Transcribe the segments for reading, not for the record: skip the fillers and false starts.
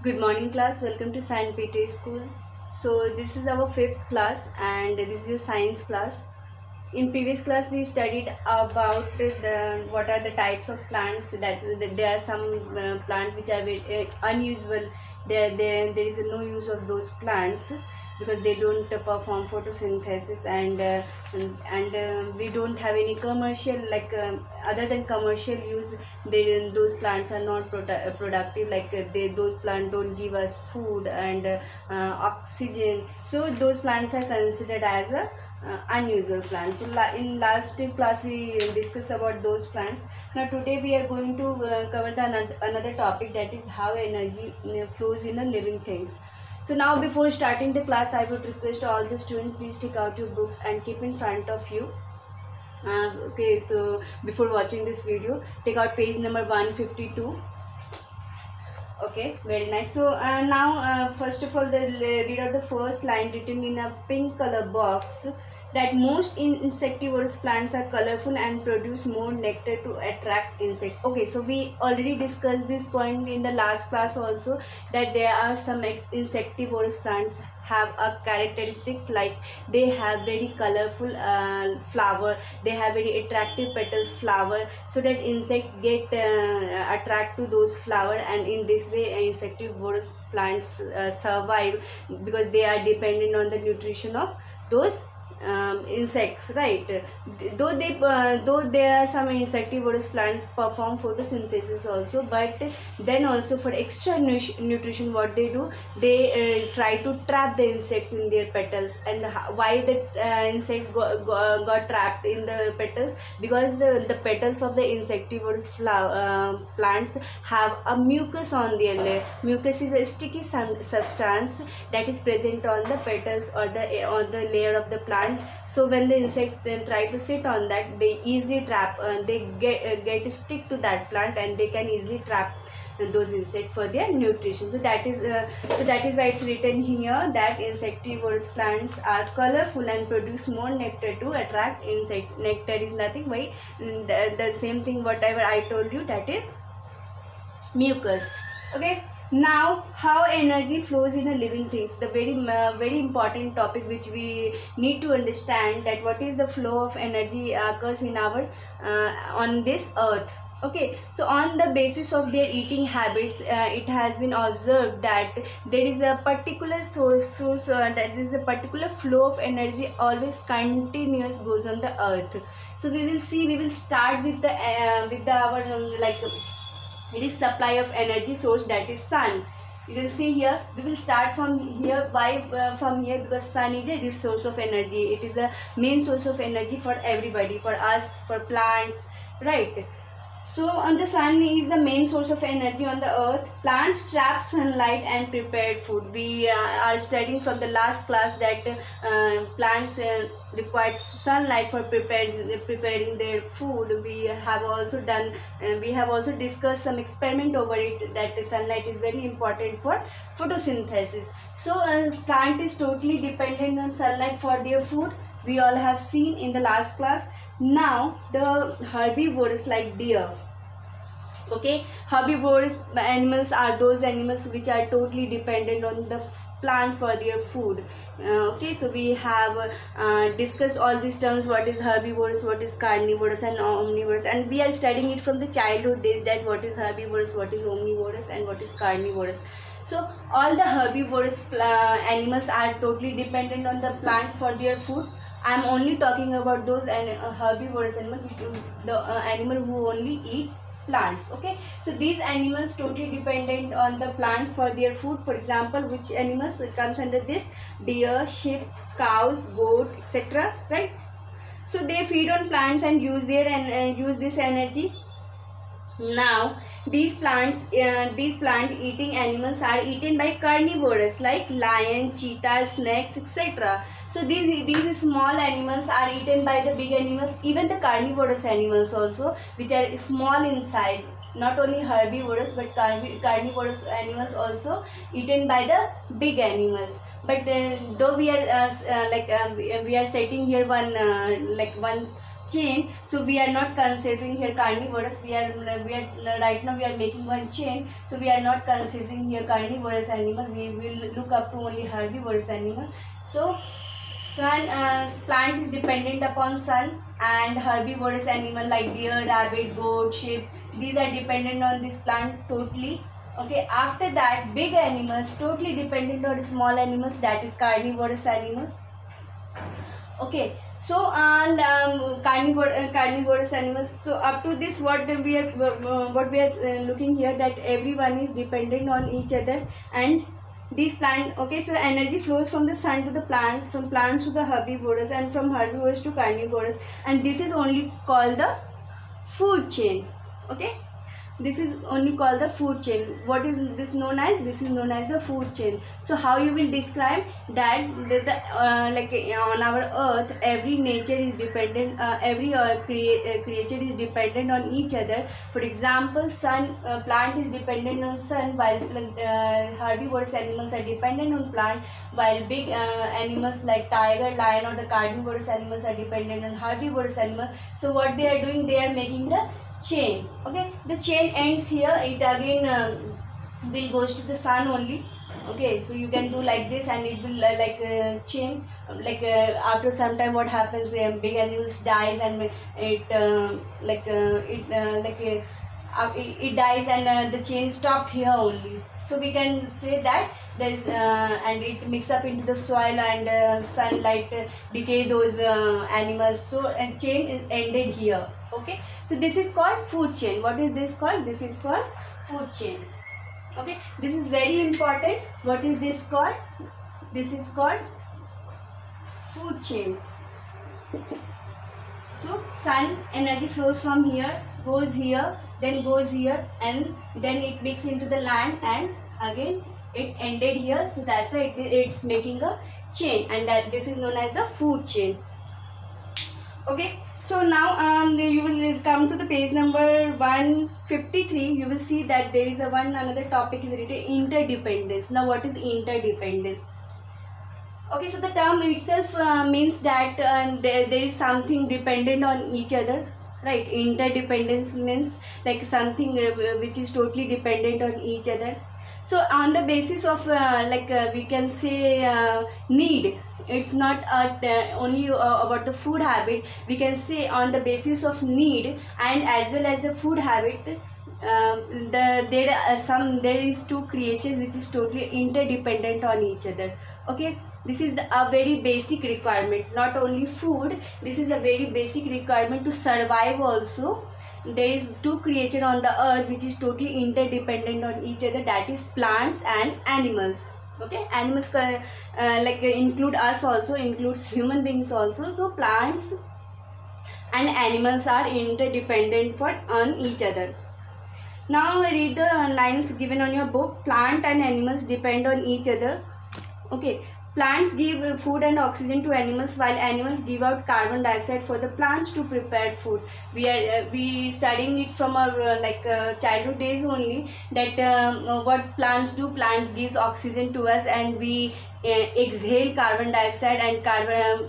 Good morning, class. Welcome to Saint Peter School. So this is our fifth class, and this is your science class. In previous class, we studied about the what are the types of plants. That there are some plants which are unusual. There is no use of those plants because they don't perform photosynthesis, and we don't have any commercial other than commercial use. Those plants are not productive, those plants don't give us food and oxygen, so those plants are considered as a unusual plants. So in last class we discussed about those plants. Now today we are going to cover another topic, that is how energy flows in the living things. So now before starting the class, I would request all the students, please take out your books and keep in front of you. Okay, so before watching this video, take out page number 152. Okay, very nice. So now first of all, read out the first line written in a pink color box, that most insectivorous plants are colorful and produce more nectar to attract insects. Okay, so we already discussed this point in the last class also, that there are some insectivorous plants have a characteristics like they have very colorful flower, they have very attractive petals flower, so that insects get attract to those flower, and in this way insectivorous plants survive because they are dependent on the nutrition of those insects, right? Though there are some insectivorous plants perform photosynthesis also, but then also for extra nutrition, what they do, they try to trap the insects in their petals. And why the insects got trapped in the petals? Because the petals of the insectivorous plants have a mucus on their layer. Mucus is a sticky substance that is present on the petals or the layer of the plant. So when the insect try to sit on that, they easily trap, they get stick to that plant, and they can easily trap those insects for their nutrition. So that is why it's written here that insectivorous plants are colorful and produce more nectar to attract insects. Nectar is nothing but the same thing whatever I told you, that is mucus. Okay. Now, how energy flows in a living things, the very important topic which we need to understand, that what is the flow of energy occurs in our on this earth. Okay, so on the basis of their eating habits, it has been observed that there is a particular source that is a particular flow of energy always continuous goes on the earth. So we will start with our it is supply of energy source, that is sun. You can see here, we will start from here. Why from here? Because sun is a resource of energy. It is the main source of energy for everybody, for us, for plants, right? So on the sun is the main source of energy on the earth. Plants trap sunlight and prepare food. We are studying from the last class that plants require sunlight for preparing their food. We have also discussed some experiment over it, that sunlight is very important for photosynthesis. So plant is totally dependent on sunlight for their food. We all have seen in the last class. Now the herbivores like deer. Okay, herbivorous animals are those animals which are totally dependent on the plants for their food. Okay, so we have discussed all these terms, what is herbivorous, what is carnivorous and omnivorous, and we are studying it from the childhood days, that what is herbivorous, what is omnivorous and what is carnivorous. So all the herbivorous animals are totally dependent on the plants for their food. I am only talking about those herbivorous animals, the animal who only eat plants. Okay, so these animals totally dependent on the plants for their food. For example, which animals comes under this? Deer, sheep, cows, goat, etc. Right? So they feed on plants and use this energy. Now these plant eating animals are eaten by carnivores like lion, cheetah, snakes, etc. So these small animals are eaten by the big animals, even the carnivorous animals also, which are small in size. not only herbivorous but carnivorous animals also eaten by the big animals. But though we are we are setting here one one chain, so we are not considering here carnivorous. We are right now we are making one chain, so we are not considering here carnivorous animal. We will look up to only herbivorous animal. So plant is dependent upon sun, and herbivorous animal like deer, rabbit, goat, sheep, these are dependent on this plant totally. Okay, after that big animals totally dependent on small animals, that is carnivorous animals. Okay, so and carnivorous animals. So up to this, what we are looking here, that everyone is dependent on each other, and these plant. Okay, so energy flows from the sun to the plants, from plants to the herbivorous, and from herbivorous to carnivorous, and this is only called the food chain. Okay, this is only called the food chain. What is this known as? This is known as the food chain. So how you will describe that like on our earth, every nature is dependent, every creature is dependent on each other. For example, sun, plant is dependent on sun, while herbivorous animals are dependent on plant, while big animals like tiger, lion, or the carnivorous animals are dependent on herbivorous animals. So what they are doing, they are making the chain. Okay, the chain ends here, it again will goes to the sun only. Okay, so you can do like this, and it will chain, after some time what happens, big animals dies, and it dies, and the chain stop here only. So we can say that there is and it mix up into the soil, and sunlight decay those animals. So a chain is ended here. Okay, so this is called food chain. What is this called? This is called food chain. Okay, this is very important. What is this called? This is called food chain. So sun energy flows from here, goes here, then goes here, and then it mixes into the land, and again it ended here. So that's why it's making a chain, and that this is known as the food chain. Okay, so now you will come to the page number 153. You will see that there is another topic is written, interdependence. Now what is interdependence? Okay, so the term itself means that there is something dependent on each other, right? Interdependence means like something which is totally dependent on each other. So on the basis of we can say need, it's not only about the food habit. We can say on the basis of need, and as well as the food habit, there is two creatures which is totally interdependent on each other. Okay, this is a very basic requirement. Not only food, this is a very basic requirement to survive also. There is two creatures on the earth which is totally interdependent on each other, that is plants and animals. Okay, animals include us also, includes human beings also. So plants and animals are interdependent on each other. Now read the lines given on your book. Plant and animals depend on each other. Okay, plants give food and oxygen to animals, while animals give out carbon dioxide for the plants to prepare food. We studying it from our childhood days only, that what plants do. Plants gives oxygen to us, and we exhale carbon dioxide, and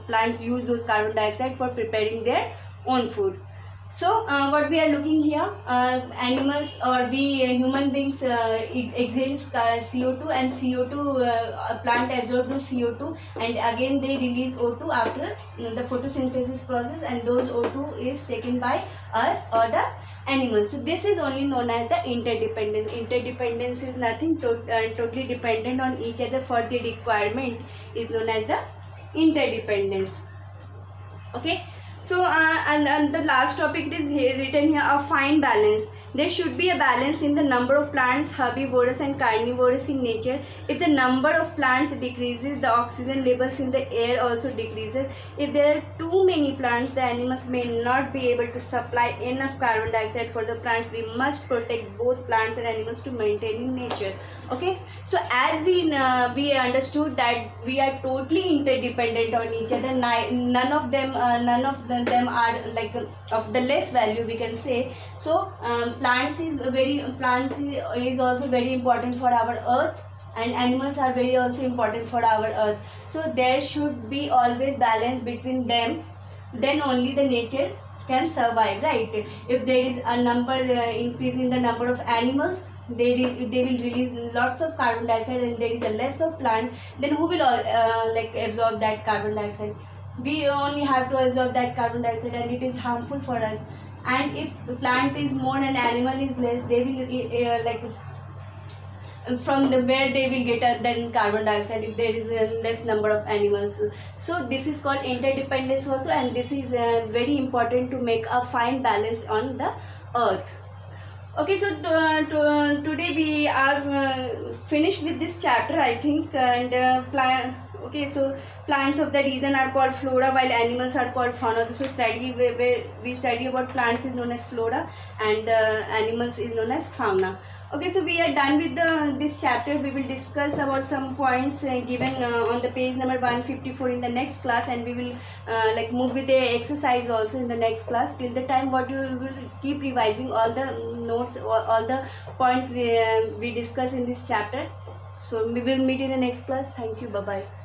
plants use those carbon dioxide for preparing their own food. So what we are looking here, animals or we human beings exhales CO2, and CO2 plant absorb those CO2, and again they release O2 after the photosynthesis process, and those O2 is taken by us or the animals. So this is only known as the interdependence. Interdependence is nothing totally dependent on each other for the requirement is known as the interdependence. Okay. So and the last topic, it is written here, a fine balance. There should be a balance in the number of plants, herbivorous and carnivorous in nature. If the number of plants decreases, the oxygen levels in the air also decreases. If there are too many plants, the animals may not be able to supply enough carbon dioxide for the plants. We must protect both plants and animals to maintain in nature. Okay, so as we understood that we are totally interdependent on each other. None of them are like of the less value, we can say. So Plants is also very important for our earth, and animals are very also important for our earth. So there should be always balance between them, then only the nature can survive, right? If there is a number increase in the number of animals, they will release lots of carbon dioxide, and there is a less of plant, then who will like absorb that carbon dioxide? We only have to absorb that carbon dioxide, and it is harmful for us. And if plant is more and animal is less, they will like from the where they will get then carbon dioxide if there is a less number of animals. So this is called interdependence also, and this is very important to make a fine balance on the earth. Okay, so today we are finished with this chapter, I think. And okay, so plants of the region are called flora, while animals are called fauna. So study where we study about plants is known as flora, and animals is known as fauna. Okay, so we are done with this chapter. We will discuss about some points given on the page number 154 in the next class, and we will like move with the exercise also in the next class. Till the time, what you will keep revising all the notes, all the points we discuss in this chapter. So we will meet in the next class. Thank you. Bye bye.